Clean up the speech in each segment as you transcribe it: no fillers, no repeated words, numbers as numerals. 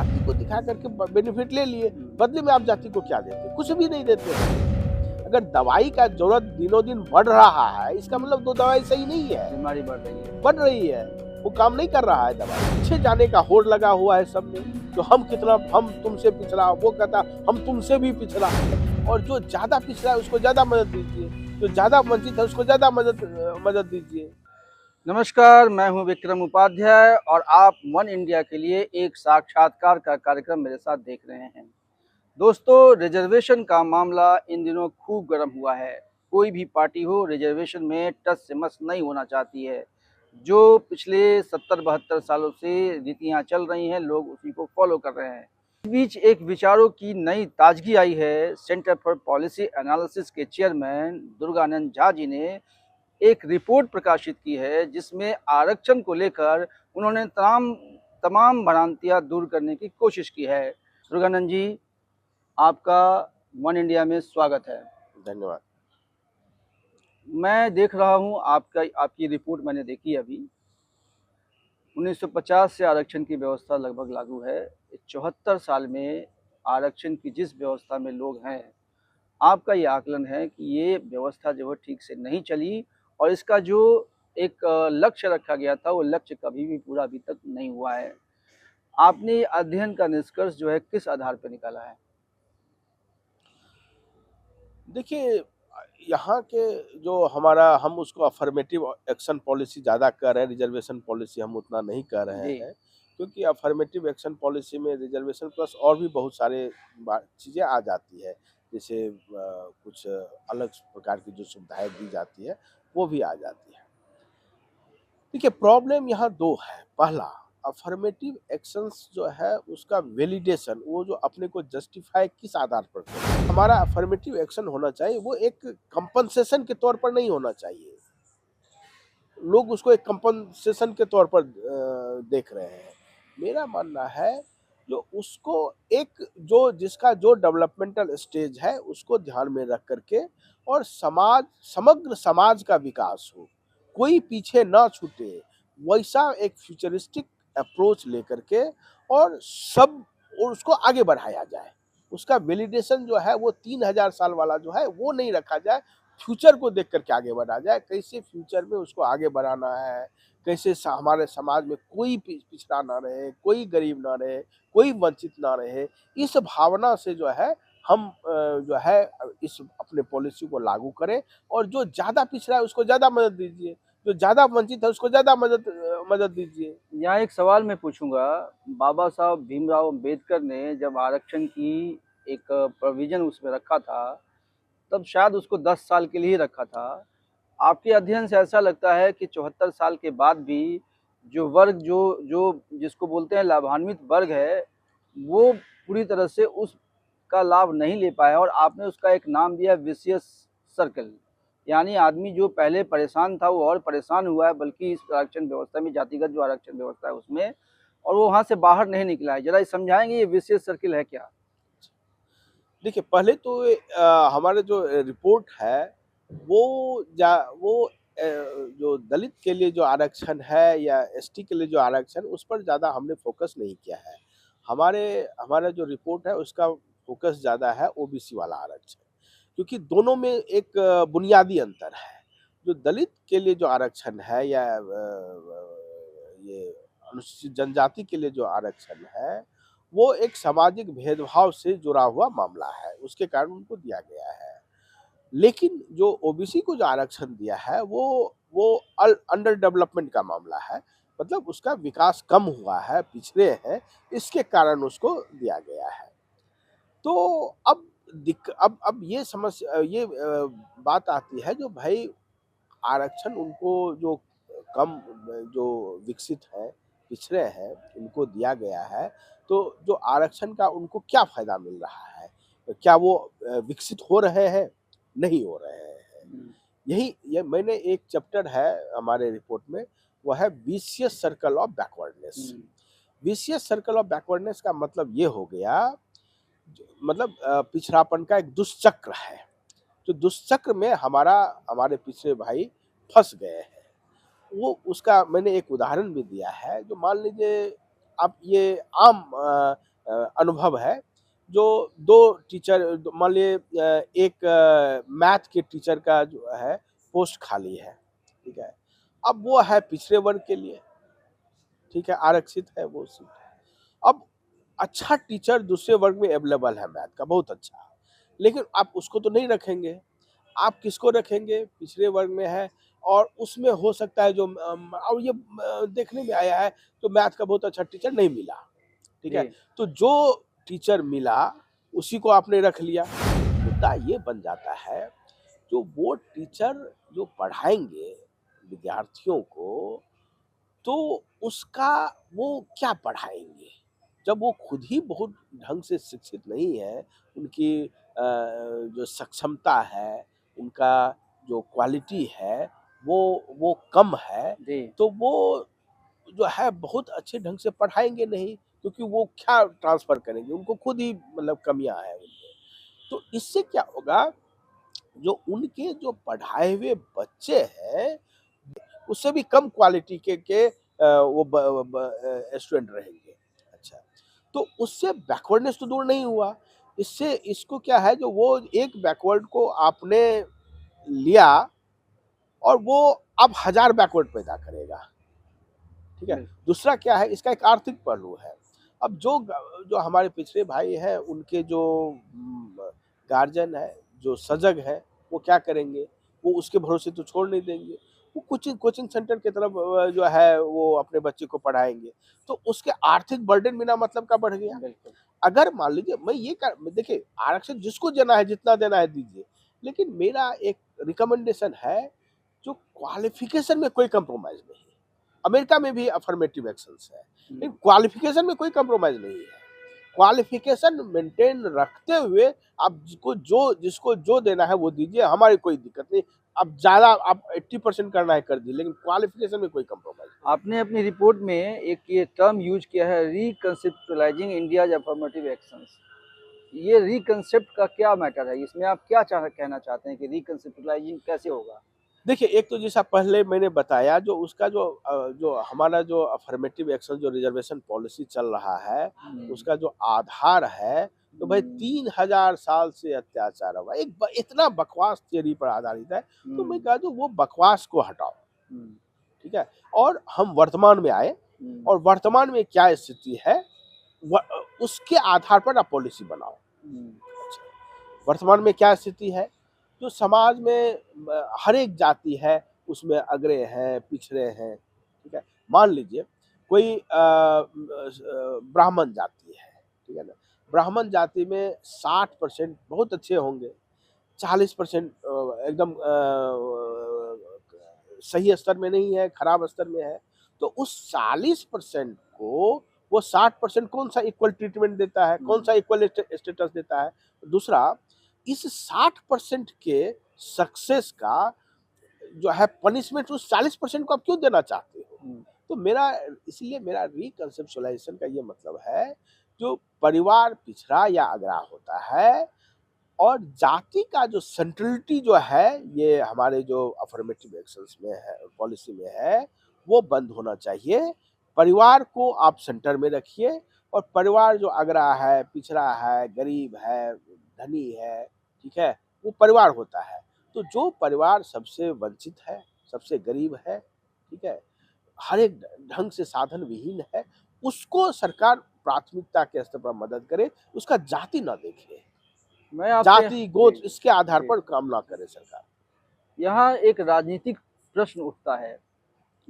जाति को दिखा करके बेनिफिट ले लिए, बदले में आप जाति को क्या देते? कुछ भी नहीं देते हैं। अगर दवाई का जरूरत दिनों दिन बढ़ रहा है, इसका मतलब तो दवाई सही नहीं है, बीमारी बढ़ रही है, वो काम नहीं कर रहा है दवाई। पीछे जाने का होड़ लगा हुआ है सब में, तो हम तुमसे पिछड़ा, वो कहता हम तुमसे भी पिछड़ा, और जो ज्यादा पिछड़ा है उसको ज्यादा मदद दीजिए, जो ज्यादा वंचित है उसको ज्यादा मदद दीजिए। नमस्कार, मैं हूं विक्रम उपाध्याय और आप वन इंडिया के लिए एक साक्षात्कार का कार्यक्रम मेरे साथ देख रहे हैं। दोस्तों, रिजर्वेशन का मामला इन दिनों खूब गर्म हुआ है। कोई भी पार्टी हो रिजर्वेशन में टस से मस नहीं होना चाहती है। जो पिछले 70-72 सालों से रीतियां चल रही हैं, लोग उसी को फॉलो कर रहे हैं। इस बीच एक विचारों की नई ताजगी आई है। सेंटर फॉर पॉलिसी एनालिसिस के चेयरमैन दुर्गानंद झा जी ने एक रिपोर्ट प्रकाशित की है, जिसमें आरक्षण को लेकर उन्होंने तमाम भ्रांतियां दूर करने की कोशिश की है। दुर्गानंद जी, आपका वन इंडिया में स्वागत है। धन्यवाद। मैं देख रहा हूं आपकी रिपोर्ट मैंने देखी अभी। 1950 से आरक्षण की व्यवस्था लगभग लागू है। 74 साल में आरक्षण की जिस व्यवस्था में लोग हैं, आपका ये आकलन है कि ये व्यवस्था जो है ठीक से नहीं चली और इसका जो एक लक्ष्य रखा गया था, वो लक्ष्य कभी भी पूरा अभी तक नहीं हुआ है। आपने ये अध्ययन का निष्कर्ष जो है किस आधार पर निकाला है? देखिए, यहाँ के जो हम उसको अफर्मेटिव एक्शन पॉलिसी ज़्यादा कर रहे हैं, रिजर्वेशन पॉलिसी हम उतना नहीं कर रहे जी। हैं, क्योंकि अफर्मेटिव एक्शन पॉलिसी में रिजर्वेशन प्लस और भी बहुत सारे चीज़ें आ जाती है, जैसे कुछ अलग प्रकार की जो सुविधाएं दी जाती है वो भी आ जाती है। देखिए, प्रॉब्लम यहाँ दो है। पहला, अफर्मेटिव एक्शंस जो है उसका वैलिडेशन, वो जो अपने को जस्टिफाई किस आधार पर करे। हमारा अफर्मेटिव एक्शन होना चाहिए, वो एक कंपनसेशन के तौर पर नहीं होना चाहिए। लोग उसको एक कंपनसेशन के तौर पर देख रहे हैं। मेरा मानना है, जो उसको एक जो जिसका जो डेवलपमेंटल स्टेज है उसको ध्यान में रख करके, और समग्र समाज का विकास हो, कोई पीछे ना छूटे, वैसा एक फ्यूचरिस्टिक अप्रोच लेकर के और उसको आगे बढ़ाया जाए। उसका वैलिडेशन जो है वो 3000 साल वाला जो है वो नहीं रखा जाए, फ्यूचर को देख करके आगे बढ़ा जाए। कैसे फ्यूचर में उसको आगे बढ़ाना है, कैसे हमारे समाज में कोई पिछड़ा ना रहे, कोई गरीब ना रहे, कोई वंचित ना रहे, इस भावना से जो है हम जो है इस अपने पॉलिसी को लागू करें, और जो ज़्यादा पिछड़ा है उसको ज़्यादा मदद दीजिए, जो ज़्यादा वंचित है उसको ज़्यादा मदद दीजिए। यहाँ एक सवाल मैं पूछूंगा। बाबा साहब भीमराव अम्बेडकर ने जब आरक्षण की एक प्रोविजन उसमें रखा था, तब शायद उसको 10 साल के लिए ही रखा था। आपके अध्ययन से ऐसा लगता है कि 74 साल के बाद भी जो वर्ग जो जो जिसको बोलते हैं लाभान्वित वर्ग है, वो पूरी तरह से उसका लाभ नहीं ले पाया और आपने उसका एक नाम दिया विशियस सर्कल। यानी आदमी जो पहले परेशान था वो और परेशान हुआ है, बल्कि इस आरक्षण व्यवस्था में, जातिगत जो आरक्षण व्यवस्था है उसमें, और वो वहाँ से बाहर नहीं निकला है। जरा ये समझाएंगे ये विशियस सर्किल है क्या? देखिए, पहले तो हमारे जो रिपोर्ट है वो जो दलित के लिए जो आरक्षण है या एसटी के लिए जो आरक्षण, उस पर ज़्यादा हमने फोकस नहीं किया है। हमारे हमारा जो रिपोर्ट है उसका फोकस ज़्यादा है ओबीसी वाला आरक्षण, क्योंकि दोनों में एक बुनियादी अंतर है। जो दलित के लिए जो आरक्षण है या ये अनुसूचित जनजाति के लिए जो आरक्षण है, वो एक सामाजिक भेदभाव से जुड़ा हुआ मामला है, उसके कारण उनको दिया गया है। लेकिन जो ओबीसी को जो आरक्षण दिया है वो अंडर डेवलपमेंट का मामला है, मतलब उसका विकास कम हुआ है, पिछड़े हैं, इसके कारण उसको दिया गया है। तो अब ये समस्या, ये बात आती है, जो भाई आरक्षण उनको जो कम जो विकसित है, पिछड़े हैं, उनको दिया गया है, तो जो आरक्षण का उनको क्या फ़ायदा मिल रहा है? क्या वो विकसित हो रहे हैं? नहीं हो रहे हैं। ये मैंने एक चैप्टर है हमारे रिपोर्ट में, वो है vicious circle of backwardness. Vicious circle of backwardness का मतलब ये हो गया, मतलब पिछड़ापन का एक दुष्चक्र है। जो दुष्चक्र में हमारे पिछड़े भाई फंस गए हैं। वो उसका मैंने एक उदाहरण भी दिया है। जो मान लीजिए, आप ये आम अनुभव है। जो 2 टीचर मान लिए एक मैथ के टीचर का जो है पोस्ट खाली है, ठीक है? अब वो है पिछड़े वर्ग के लिए, ठीक है? आरक्षित है वो सीट। अब अच्छा टीचर दूसरे वर्ग में अवेलेबल है मैथ का, बहुत अच्छा। लेकिन आप उसको तो नहीं रखेंगे, आप किसको रखेंगे? पिछड़े वर्ग में है और उसमें हो सकता है जो और ये देखने में आया है तो मैथ का बहुत अच्छा टीचर नहीं मिला, ठीक है? जी, तो जो टीचर मिला उसी को आपने रख लिया। मुद्दा ये बन जाता है जो वो टीचर जो पढ़ाएँगे विद्यार्थियों को, तो उसका वो क्या पढ़ाएँगे? जब वो खुद ही बहुत ढंग से शिक्षित नहीं है, उनकी जो सक्षमता है, उनका जो क्वालिटी है, वो कम है, जी। तो वो जो है बहुत अच्छे ढंग से पढ़ाएँगे नहीं, क्योंकि वो क्या ट्रांसफ़र करेंगे? उनको खुद ही मतलब कमियाँ हैं उनमें। तो इससे क्या होगा, जो उनके जो पढ़ाए हुए बच्चे हैं, उससे भी कम क्वालिटी के वो स्टूडेंट रहेंगे। अच्छा, तो उससे बैकवर्डनेस तो दूर नहीं हुआ। इससे इसको क्या है जो वो एक बैकवर्ड को आपने लिया और वो अब हज़ार बैकवर्ड पैदा करेगा, ठीक है? बिल्कुल। दूसरा क्या है इसका एक आर्थिक पहलू है। अब जो हमारे पिछड़े भाई हैं उनके जो गार्जियन है, जो सजग है, वो क्या करेंगे? वो उसके भरोसे तो छोड़ नहीं देंगे। वो कोचिंग कोचिंग सेंटर की तरफ जो है वो अपने बच्चे को पढ़ाएँगे। तो उसके आर्थिक बर्डन बिना मतलब का बढ़ गया। बिल्कुल। अगर मान लीजिए मैं ये कर देखिए आरक्षण जिसको देना है, जितना देना है दीजिए। लेकिन मेरा एक रिकमेंडेशन है, जो क्वालिफ़िकेशन में कोई कंप्रोमाइज़ नहीं है। अमेरिका में भी अफ़र्मेटिव एक्शंस है, लेकिन हुँ। क्वालिफ़िकेशन में कोई कंप्रोमाइज़ नहीं है। क्वालिफ़िकेशन मेंटेन रखते हुए आप जिसको जो देना है वो दीजिए, हमारी कोई दिक्कत नहीं। अब ज़्यादा आप 80% करना है कर दीजिए, लेकिन क्वालिफ़िकेशन में कोई कंप्रोमाइज़ नहीं। आपने अपनी रिपोर्ट में एक ये टर्म यूज़ किया है, रिकंसेप्चुअलाइज़िंग इंडियाज़ अफ़र्मेटिव एक्शंस। ये रिकंसेप्ट का क्या मैटर है? इसमें आप क्या कहना चाहते हैं कि रिकंसेप्चुअलाइज़िंग कैसे होगा? देखिए, एक तो जैसा पहले मैंने बताया जो उसका जो हमारा जो अफ़र्मेटिव एक्शन जो रिज़र्वेशन पॉलिसी चल रहा है, हुँ, उसका जो आधार है, तो भाई हुँ, 3000 साल से अत्याचार हुआ। एक ब इतना बकवास थियरी पर आधारित है, तो मैं हुँ, कहा जो वो बकवास को हटाओ, हुँ, ठीक है? और हम वर्तमान में आए हुँ, और वर्तमान में क्या स्थिति है, उसके आधार पर आप पॉलिसी बनाओ। हुँ, अच्छा, वर्तमान में क्या स्थिति है? जो समाज में हर एक जाति है, उसमें अग्रे हैं, पिछड़े हैं, ठीक है? मान लीजिए कोई ब्राह्मण जाति है, ठीक है ना? ब्राह्मण जाति में 60% बहुत अच्छे होंगे, 40% एकदम सही स्तर में नहीं है, खराब स्तर में है। तो उस 40% को वो 60% कौन-सा इक्वल ट्रीटमेंट देता है, हुँ, कौन-सा इक्वल स्टेटस देता है। दूसरा, इस 60% के सक्सेस का जो है पनिशमेंट उस 40% को आप क्यों देना चाहते हो? हुँ, तो मेरा इसलिए मेरा रिकंसेप्चुअलाइज़ेशन का ये मतलब है, जो परिवार पिछड़ा या अगड़ा होता है और जाति का जो सेंट्रलिटी जो है, ये हमारे जो अफ़र्मेटिव एक्शंस में है, पॉलिसी में है, वो बंद होना चाहिए। परिवार को आप सेंटर में रखिए और परिवार जो अगड़ा है, पिछड़ा है, गरीब है, धनी है, ठीक है? वो परिवार होता है। तो जो परिवार सबसे वंचित है, सबसे गरीब है, ठीक है? हर एक ढंग से साधन विहीन है, उसको सरकार प्राथमिकता के स्तर पर मदद करे, उसका जाति ना देखे। मैं आपसे जाति, जी, गोत्र इसके आधार जी। पर काम ना करे सरकार। यहाँ एक राजनीतिक प्रश्न उठता है।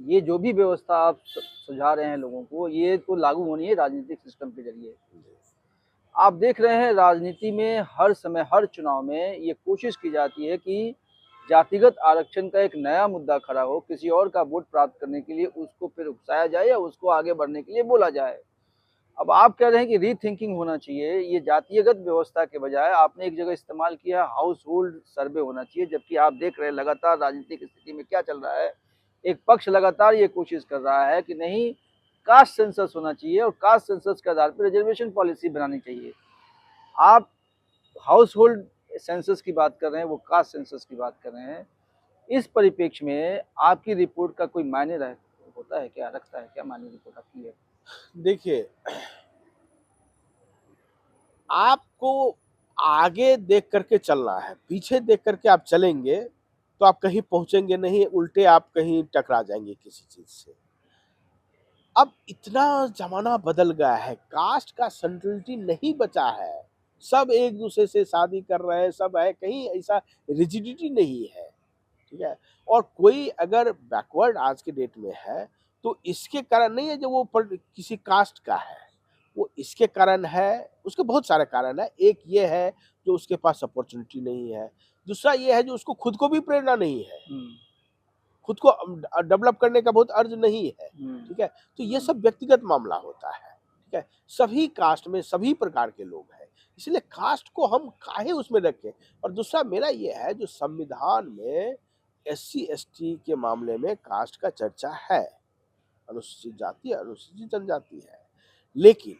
ये जो भी व्यवस्था आप सुझा रहे हैं लोगों को, ये तो लागू होनी है राजनीतिक सिस्टम के ज़रिए। आप देख रहे हैं राजनीति में हर समय, हर चुनाव में ये कोशिश की जाती है कि जातिगत आरक्षण का एक नया मुद्दा खड़ा हो, किसी और का वोट प्राप्त करने के लिए उसको फिर उकसाया जाए या उसको आगे बढ़ने के लिए बोला जाए। अब आप कह रहे हैं कि रीथिंकिंग होना चाहिए, ये जातीयगत व्यवस्था के बजाय आपने एक जगह इस्तेमाल किया हाउस होल्ड सर्वे होना चाहिए, जबकि आप देख रहे हैं लगातार राजनीतिक स्थिति में क्या चल रहा है। एक पक्ष लगातार ये कोशिश कर रहा है कि नहीं, कास्ट सेंसस होना चाहिए और कास्ट सेंसस के आधार पर रिजर्वेशन पॉलिसी बनानी चाहिए। आप हाउस होल्ड सेंसस की बात कर रहे हैं, वो कास्ट सेंसस की बात कर रहे हैं। इस परिप्रेक्ष्य में आपकी रिपोर्ट का कोई मायने होता है क्या, रखता है क्या मायने रिपोर्ट आपकी है? देखिए, आपको आगे देख करके चलना है, पीछे देख करके आप चलेंगे, तो आप कहीं पहुँचेंगे नहीं, उल्टे आप कहीं टकरा जाएँगे किसी चीज़ से। अब इतना ज़माना बदल गया है, कास्ट का सेंट्रलिटी नहीं बचा है। सब एक-दूसरे से शादी कर रहे हैं, सब है, कहीं ऐसा रिजिडिटी नहीं है, ठीक है? और कोई अगर बैकवर्ड आज के डेट में है, तो इसके कारण नहीं है जो वो किसी कास्ट का है, वो इसके कारण है, उसके बहुत सारे कारण हैं। एक ये है जो उसके पास अपॉर्च्युनिटी नहीं है, दूसरा ये है जो उसको खुद को भी प्रेरणा नहीं है। खुद को डेवलप करने का बहुत अर्ज नहीं है, ठीक है? तो ये सब व्यक्तिगत मामला होता है, ठीक है? सभी कास्ट में सभी प्रकार के लोग हैं, इसलिए कास्ट को हम काहे उसमें रखें? और दूसरा मेरा ये है जो संविधान में एससी-एसटी के मामले में कास्ट का चर्चा है, अनुसूचित जाति, अनुसूचित जनजाति है। लेकिन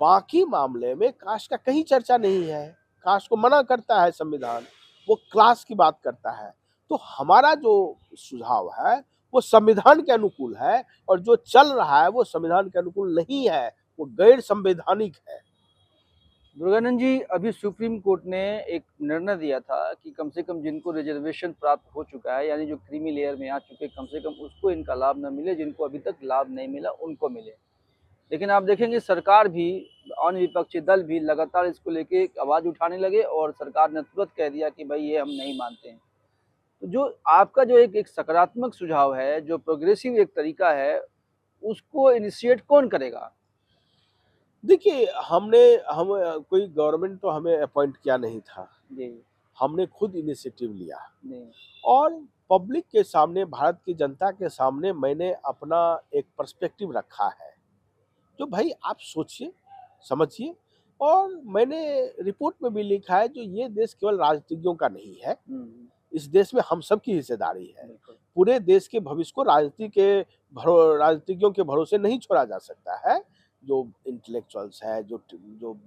बाकी मामले में कास्ट का कहीं चर्चा नहीं है, कास्ट को मना करता है संविधान, वो क्लास की बात करता है। तो हमारा जो सुझाव है, वो संविधान के अनुकूल है और जो चल रहा है वो संविधान के अनुकूल नहीं है, वो गैर संवैधानिक है। दुर्गानंद जी, अभी सुप्रीम कोर्ट ने एक निर्णय दिया था कि कम से कम जिनको रिजर्वेशन प्राप्त हो चुका है, यानी जो क्रीमी लेयर में आ चुके, कम से कम उसको इनका लाभ न मिले, जिनको अभी तक लाभ नहीं मिला उनको मिले। लेकिन आप देखेंगे सरकार भी, अन्य विपक्षी दल भी लगातार इसको लेके आवाज उठाने लगे और सरकार ने तुरंत कह दिया कि भाई ये हम नहीं मानते हैं। तो जो आपका जो एक सकारात्मक सुझाव है, जो प्रोग्रेसिव एक तरीका है, उसको इनिशिएट कौन करेगा? देखिए, हम कोई गवर्नमेंट तो हमें अपॉइंट किया नहीं था, जी। हमने खुद इनिशिएटिव लिया जी। और पब्लिक के सामने, भारत की जनता के सामने मैंने अपना एक पर्सपेक्टिव रखा है। जो भाई आप सोचिए, समझिए और मैंने रिपोर्ट में भी लिखा है जो ये देश केवल राजनीतिज्ञों का नहीं है, इस देश में हम सब की हिस्सेदारी है। बिल्कुल। पूरे देश के भविष्य को राजनीतिज्ञों के भरोसे नहीं छोड़ा जा सकता है। जो इंटेलेक्चुअल्स है, जो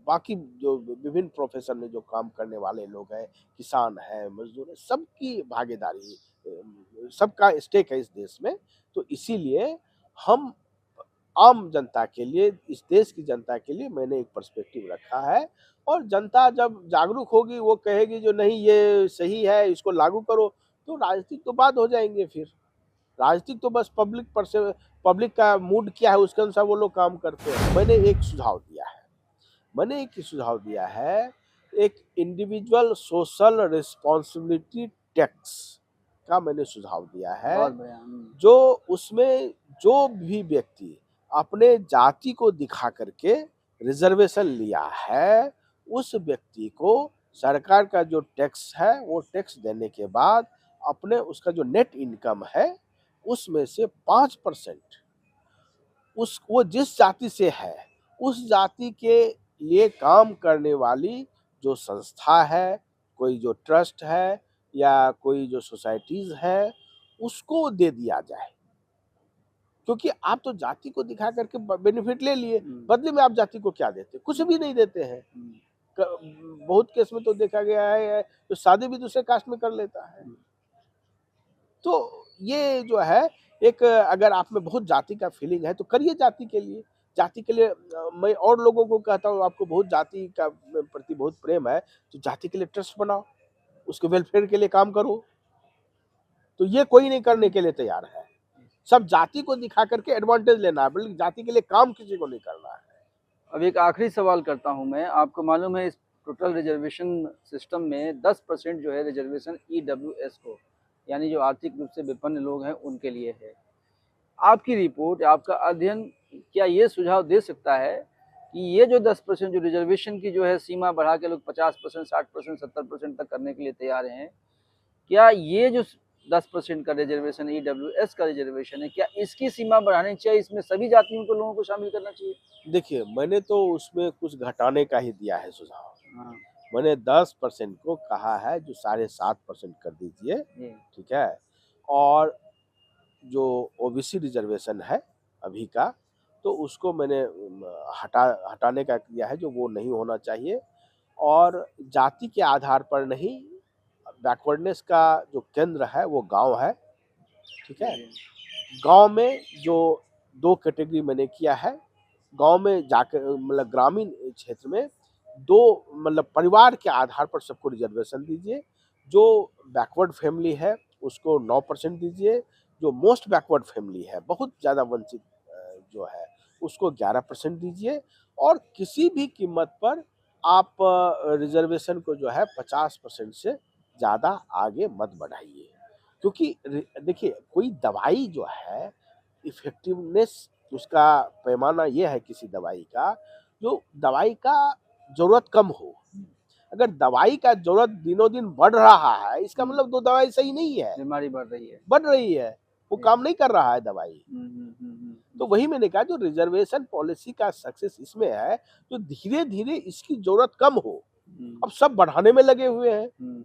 बाकी जो विभिन्न प्रोफ़ेशन में जो काम करने वाले लोग हैं, किसान हैं, मज़दूर हैं, सबकी भागीदारी सबका स्टेक है इस देश में। तो इसीलिए हम आम जनता के लिए, इस देश की जनता के लिए मैंने एक पर्सपेक्टिव रखा है और जनता जब जागरूक होगी, वो कहेगी जो नहीं ये सही है, इसको लागू करो, तो राजनीतिक तो बाद हो जाएँगे फिर। राजनीतिक तो बस पब्लिक का मूड क्या है उसके अनुसार वो लोग काम करते हैं। मैंने एक सुझाव दिया है, एक इंडिविजुअल सोशल रिस्पॉन्सिबिलिटी टैक्स का मैंने सुझाव दिया है। बहुत बढ़िया। जो उसमें जो भी व्यक्ति अपने जाति को दिखा करके रिजर्वेशन लिया है, उस व्यक्ति को सरकार का जो टैक्स है, वो टैक्स देने के बाद अपने उसका जो नेट इनकम है, उसमें से 5% उस वो जिस जाति से है, उस जाति के लिए काम करने वाली जो संस्था है, कोई जो ट्रस्ट है या कोई जो सोसाइटीज़ है, उसको दे दिया जाए। क्योंकि आप तो जाति को दिखा करके बेनिफिट ले लिए, बदले में आप जाति को क्या देते? कुछ भी नहीं देते हैं। क बहुत केस में तो देखा गया है तो शादी भी दूसरे कास्ट में कर लेता है। तो ये जो है एक अगर आप में बहुत जाति का फीलिंग है तो करिए जाति के लिए। जाति के लिए मैं और लोगों को कहता हूँ आपको बहुत जाति का प्रति बहुत प्रेम है, तो जाति के लिए ट्रस्ट बनाओ, उसके वेलफेयर के लिए काम करो। तो ये कोई नहीं करने के लिए तैयार है। सब जाति को दिखा करके एडवांटेज लेना है, बल्कि जाति के लिए काम किसी को नहीं करना है। अब एक आखिरी सवाल करता हूं मैं, आपको मालूम है इस टोटल रिजर्वेशन सिस्टम में 10% जो है रिजर्वेशन ईडब्ल्यूएस को, यानी जो आर्थिक रूप से विपन्न लोग हैं उनके लिए है। आपकी रिपोर्ट, आपका अध्ययन क्या ये सुझाव दे सकता है कि ये जो 10% जो रिजर्वेशन की जो है सीमा बढ़ा के लोग 50%, 60%, 70% तक करने के लिए तैयार हैं, क्या ये जो 10% का रिजर्वेशन, ईडब्ल्यूएस का रिजर्वेशन है, क्या इसकी सीमा बढ़ानी चाहिए? इसमें सभी जातियों के लोगों को शामिल करना चाहिए? देखिए, मैंने तो उसमें कुछ घटाने का ही दिया है सुझाव। हाँ। मैंने 10% को कहा है जो 7.5% कर दीजिए, जी। ठीक है? और जो ओबीसी रिजर्वेशन है अभी का, तो उसको मैंने हटाने का किया है जो वो नहीं होना चाहिए और जाति के आधार पर नहीं, बैकवर्डनेस का जो केंद्र है वो गाँव है, ठीक है? गाँव में जो 2 कैटेगरी मैंने किया है, गाँव में जाकर मतलब ग्रामीण क्षेत्र में 2 मतलब परिवार के आधार पर सबको रिजर्वेशन दीजिए। जो बैकवर्ड फैमिली है उसको 9% दीजिए, जो मोस्ट बैकवर्ड फैमिली है, बहुत ज़्यादा वंचित जो है उसको 11% दीजिए और किसी भी कीमत पर आप रिजर्वेशन को जो है 50% से ज़्यादा आगे मत बढ़ाइए। क्योंकि देखिए कोई दवाई जो है इफ़ेक्टिवनेस उसका पैमाना ये है किसी दवाई का, जो दवाई का ज़रूरत कम हो। अगर दवाई का ज़रूरत दिनों-दिन बढ़ रहा है, इसका मतलब वो दवाई सही नहीं है, बीमारी बढ़ रही है। बढ़ रही है, वो जी। काम नहीं कर रहा है दवाई। तो हुँ। वही मैंने कहा जो रिज़र्वेशन पॉलिसी का सक्सेस इसमें है, जो धीरे-धीरे इसकी ज़रूरत कम हो। हुँ, अब सब बढ़ाने में लगे हुए हैं। हुँ,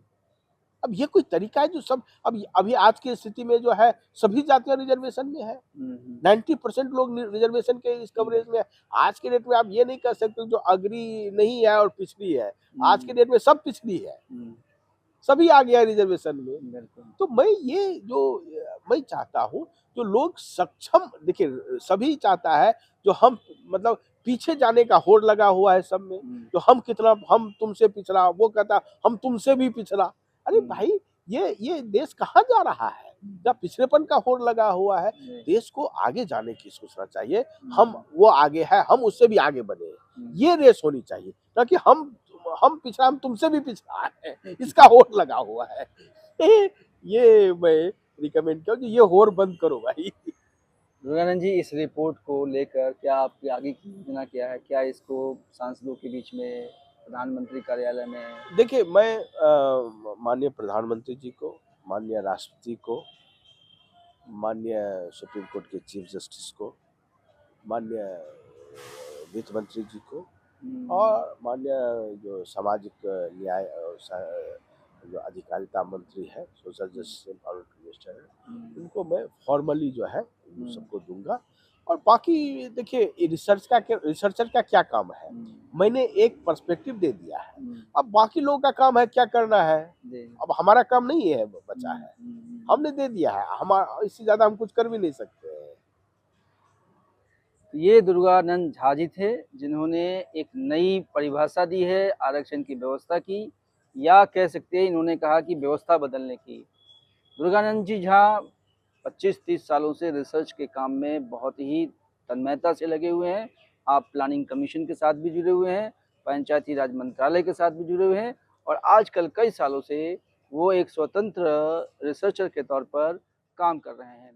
अब ये कोई तरीका है जो सब अब अभी आज की स्थिति में जो है सभी जातियाँ रिज़र्वेशन में है। हुँ। 90% लोग रिजर्वेशन के इस कवरेज में है। आज के डेट में आप ये नहीं कह सकते जो अग्री नहीं है और पिछड़ी है। आज के डेट में सब पिछड़ी है, हुँ, सभी आ गया है रिजर्वेशन में। बिल्कुल। तो मैं ये जो मैं चाहता हूँ जो लोग सक्षम देखिए सभी चाहता है जो हम मतलब पीछे जाने का होड़ लगा हुआ है सब में। हुँ, जो हम तुमसे पिछड़ा, वो कहता हम तुमसे भी पिछड़ा। अरे हुँ, भाई ये देश कहाँ जा रहा है? जब पिछड़ेपन का होड़ लगा हुआ है, जी, देश को आगे जाने की सोचना चाहिए। हम हुँ, वो आगे है, हम उससे भी आगे बढ़े। हुँ, ये रेस होनी चाहिए, ना कि हम पिछड़ा हम तुमसे भी पिछड़ा है, इसका होड़ लगा हुआ है। ये मैं रिकमेंड किया कि ये होड़ बंद करो भाई। दुर्गानंद जी इस रिपोर्ट को लेकर क्या आपकी आगे की योजना क्या है? क्या इसको सांसदों के बीच में, प्रधानमंत्री कार्यालय में देखिए मैं माननीय प्रधानमंत्री जी को, माननीय राष्ट्रपति को, माननीय सुप्रीम कोर्ट के चीफ जस्टिस को, माननीय वित्त मंत्री जी को हुँ, और माननीय जो सामाजिक न्याय और जो अधिकारिता मंत्री है, सोशल हुँ, जस्टिस एम्पावरमेंट मिनिस्टर है, हुँ, उनको मैं फॉर्मली जो है वो हुँ, सबको दूंगा। और बाकी देखिए रिसर्चर का क्या काम है, हुँ, मैंने एक पर्सपेक्टिव दे दिया है। हुँ, अब बाकी लोगों का काम है क्या करना है। जी, अब हमारा काम नहीं है बचा हुँ, है, हुँ। हमने दे दिया है, हम इससे ज्यादा हम कुछ कर भी नहीं सकते हैं। ये दुर्गानंद झा जी थे, जिन्होंने एक नई परिभाषा दी है आरक्षण की व्यवस्था की, या कह सकते हैं इन्होंने कहा कि व्यवस्था बदलने की। दुर्गानंद जी झा 25-30 सालों से रिसर्च के काम में बहुत ही तन्मयता से लगे हुए हैं। आप प्लानिंग कमीशन के साथ भी जुड़े हुए हैं, पंचायती राज मंत्रालय के साथ भी जुड़े हुए हैं और आजकल कई सालों से वो एक स्वतंत्र रिसर्चर के तौर पर काम कर रहे हैं।